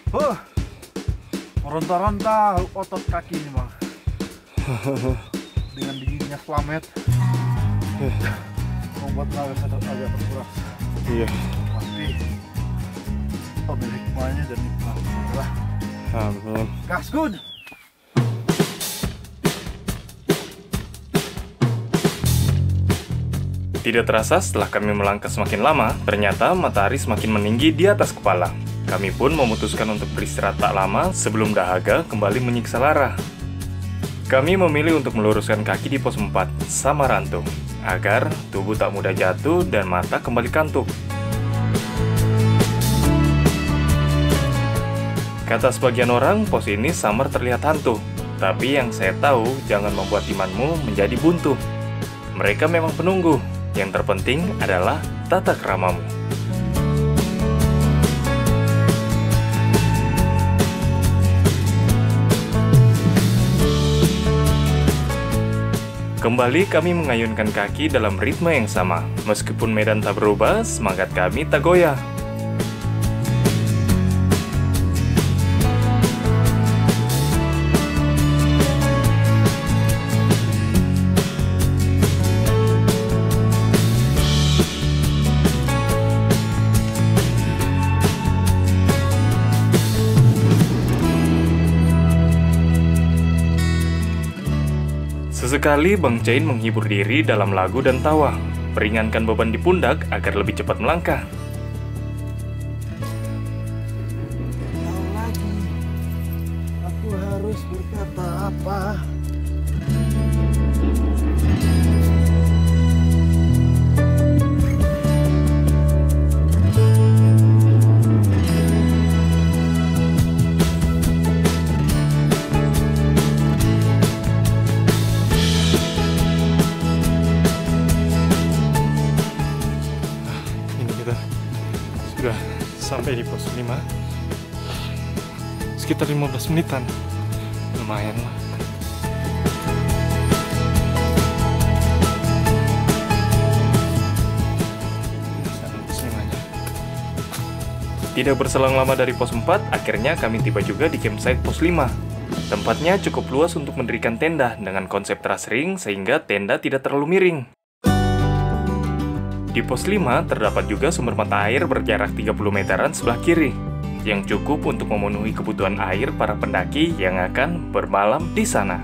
Huh, meronta-ronta otot kaki ini bang. Dengan dinginnya Slamet membuat napas agak terkuras. Iya. Pasti ambil hikmahnya dan nikmatnya lah. Amin. Gaskud. Tidak terasa setelah kami melangkah semakin lama, ternyata matahari semakin meninggi di atas kepala. Kami pun memutuskan untuk beristirahat tak lama sebelum dahaga kembali menyiksa lara. Kami memilih untuk meluruskan kaki di pos 4, sama rantung, agar tubuh tak mudah jatuh dan mata kembali kantuk. Kata sebagian orang, pos ini samar terlihat hantu. Tapi yang saya tahu, jangan membuat imanmu menjadi buntu. Mereka memang penunggu. Yang terpenting adalah tata keramamu. Kembali kami mengayunkan kaki dalam ritme yang sama. Meskipun medan tak berubah, semangat kami tak goyah. Sesekali Bang Chain menghibur diri dalam lagu dan tawa, meringankan beban di pundak agar lebih cepat melangkah. Tahu lagi, aku harus berkata apa? Sudah sampai di pos 5. Sekitar 15 menitan. Lumayan lah. Tidak berselang lama dari pos 4, akhirnya kami tiba juga di campsite pos 5. Tempatnya cukup luas untuk mendirikan tenda dengan konsep teras ring sehingga tenda tidak terlalu miring. Di pos 5 terdapat juga sumber mata air berjarak 30 meteran sebelah kiri, yang cukup untuk memenuhi kebutuhan air para pendaki yang akan bermalam di sana.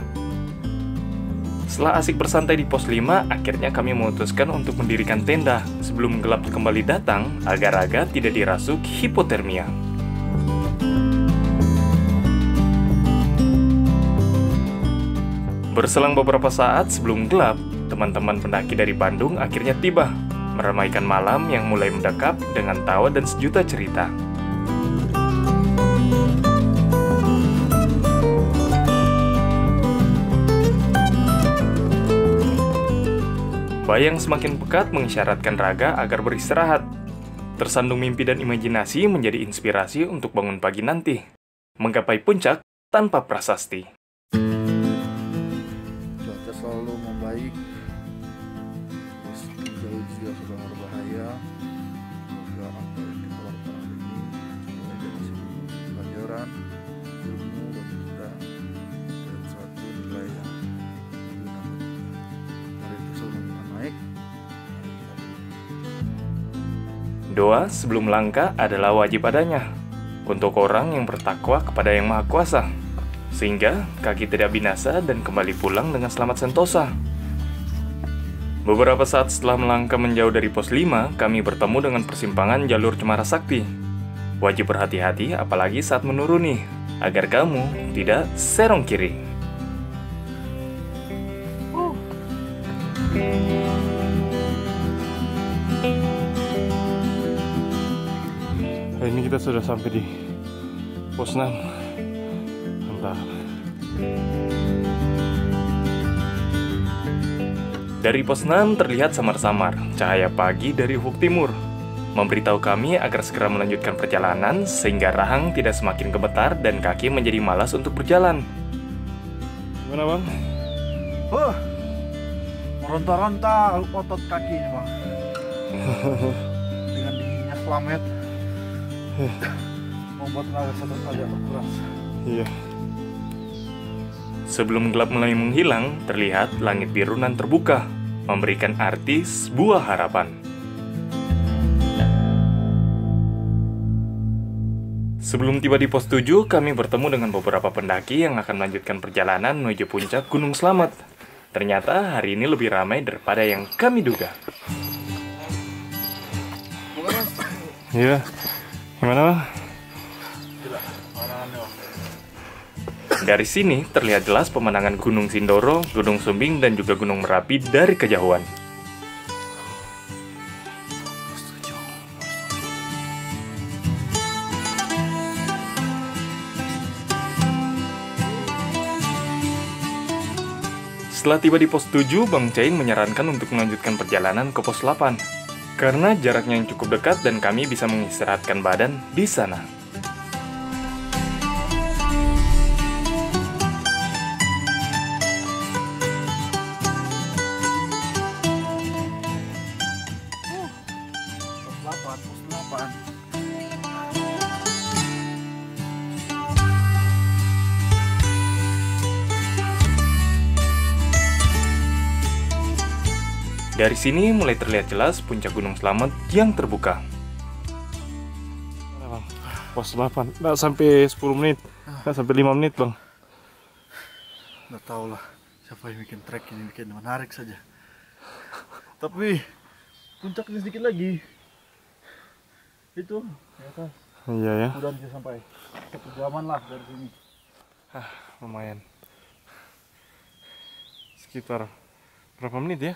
Setelah asik bersantai di pos 5, akhirnya kami memutuskan untuk mendirikan tenda sebelum gelap kembali datang agar tidak dirasuk hipotermia. Berselang beberapa saat sebelum gelap, teman-teman pendaki dari Bandung akhirnya tiba, meramaikan malam yang mulai mendekap dengan tawa dan sejuta cerita. Bayang semakin pekat mengisyaratkan raga agar beristirahat. Tersandung mimpi dan imajinasi menjadi inspirasi untuk bangun pagi nanti. Menggapai puncak tanpa prasasti. Cuaca selalu membaik. Jauh juga sudah berbahaya. Semoga apa yang kita lakukan hari ini mulai dari sebuah pelajaran ilmu bagi kita dan satu nilai yang digunakan kita. Hari itu sebelum kita naik, mari kita Doa sebelum langkah adalah wajib adanya untuk orang yang bertakwa kepada Yang Maha Kuasa, sehingga kaki tidak binasa dan kembali pulang dengan selamat sentosa. Beberapa saat setelah melangkah menjauh dari pos 5, kami bertemu dengan persimpangan jalur Cemara Sakti. Wajib berhati-hati apalagi saat menuruni, agar kamu tidak serong kiri. Hari ini kita sudah sampai di pos 6. Mantap. Dari pos 6 terlihat samar-samar cahaya pagi dari ufuk timur, memberitahu kami agar segera melanjutkan perjalanan sehingga rahang tidak semakin gemetar dan kaki menjadi malas untuk berjalan. Gimana bang? meronta-ronta otot kaki ini bang. Dengan dinginnya Slamet membuat tenaga satu agak berkurang. Iya. Sebelum gelap mulai menghilang, terlihat langit biru nan terbuka, memberikan arti sebuah harapan. Sebelum tiba di pos 7, kami bertemu dengan beberapa pendaki yang akan melanjutkan perjalanan menuju puncak Gunung Slamet. Ternyata hari ini lebih ramai daripada yang kami duga. Iya, gimana Bang? Dari sini terlihat jelas pemandangan Gunung Sindoro, Gunung Sumbing, dan juga Gunung Merapi dari kejauhan. Setelah tiba di pos 7, Bang Caing menyarankan untuk melanjutkan perjalanan ke pos 8. Karena jaraknya yang cukup dekat dan kami bisa mengistirahatkan badan di sana. Pos 8. Dari sini mulai terlihat jelas puncak Gunung Slamet yang terbuka. Pos 8, nggak sampai 10 menit, nggak sampai 5 menit Bang. Nggak tahu lah siapa yang bikin trek ini, bikin menarik saja. Tapi puncaknya sedikit lagi. Itu di atas. Iya ya. Udah bisa sampai 1 jaman lah dari sini. Lumayan. Sekitar berapa menit ya?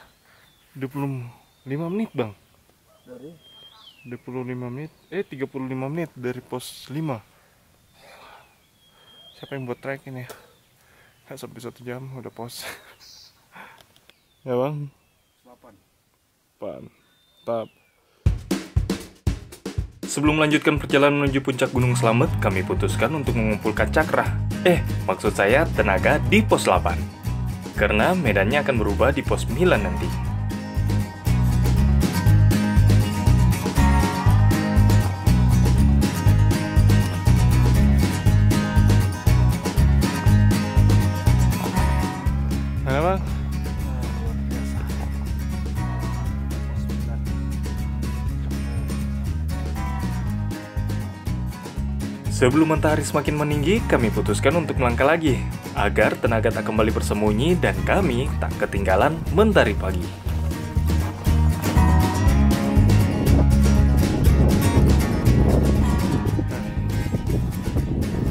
25 menit Bang. Dari 25 menit, 35 menit dari pos 5. Siapa yang buat trek ini ya? Nggak sampai 1 jam udah pos. Ya Bang? 8. Mantap. Sebelum melanjutkan perjalanan menuju puncak Gunung Slamet, kami putuskan untuk mengumpulkan cakra. Maksud saya tenaga di pos 8. Karena medannya akan berubah di pos 9 nanti. Mana Bang? Luar biasa. Pos 9. Sebelum matahari semakin meninggi, kami putuskan untuk melangkah lagi, agar tenaga tak kembali bersembunyi dan kami tak ketinggalan mentari pagi.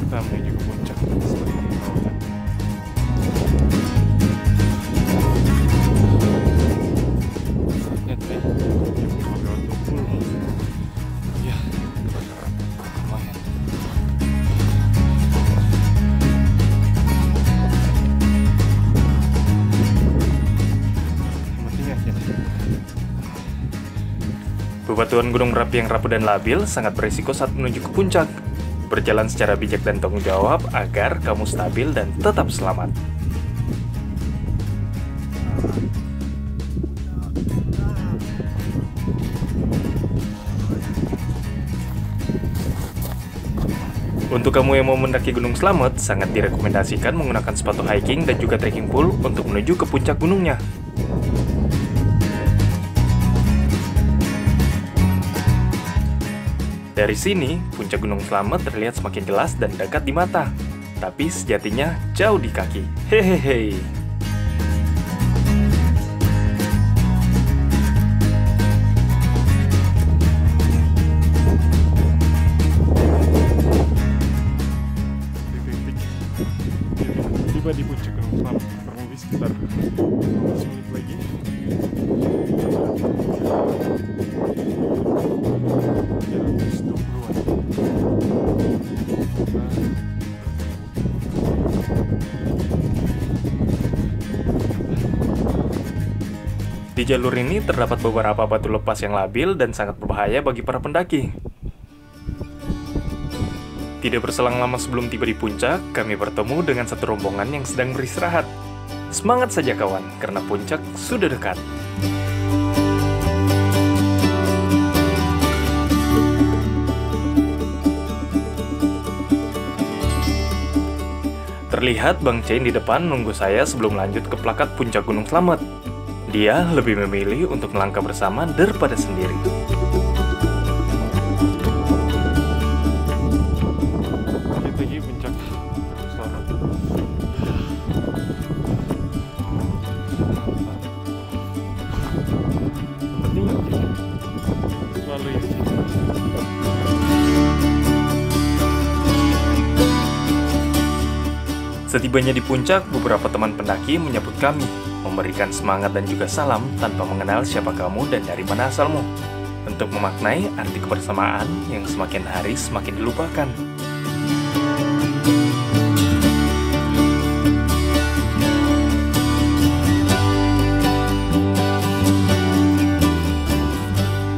Kita menuju ke puncak. Bebatuan Gunung Merapi yang rapuh dan labil sangat berisiko saat menuju ke puncak. Berjalan secara bijak dan tanggung jawab agar kamu stabil dan tetap selamat. Untuk kamu yang mau mendaki Gunung Slamet, sangat direkomendasikan menggunakan sepatu hiking dan juga trekking pole untuk menuju ke puncak gunungnya. Dari sini, puncak Gunung Slamet terlihat semakin jelas dan dekat di mata. Tapi sejatinya jauh di kaki. Hehehe. Tiba di puncak Gunung Slamet, kurang lebih sekitar 15 menit lagi. Di jalur ini terdapat beberapa batu lepas yang labil dan sangat berbahaya bagi para pendaki. Tidak berselang lama sebelum tiba di puncak, kami bertemu dengan satu rombongan yang sedang beristirahat. Semangat saja kawan, karena puncak sudah dekat. Terlihat Bang Chain di depan nunggu saya sebelum lanjut ke plakat puncak Gunung Slamet. Dia lebih memilih untuk melangkah bersama daripada sendiri. Itu lagi puncak Slamet. Penting selalu ya. Setibanya di puncak, beberapa teman pendaki menyambut kami, memberikan semangat dan juga salam tanpa mengenal siapa kamu dan dari mana asalmu, untuk memaknai arti kebersamaan yang semakin hari semakin dilupakan.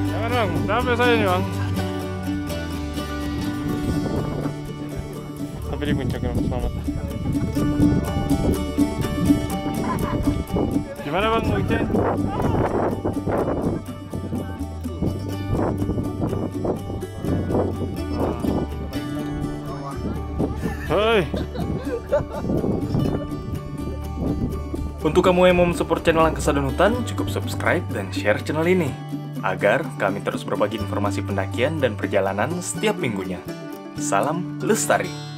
Jangan bang, sampai saya nih bang. Sampai di puncak Gunung Slamet. Gimana bang, Bang Chain? Hoi. Untuk kamu yang mau mensupport channel Angkasa dan Hutan, cukup subscribe dan share channel ini, agar kami terus berbagi informasi pendakian dan perjalanan setiap minggunya. Salam Lestari.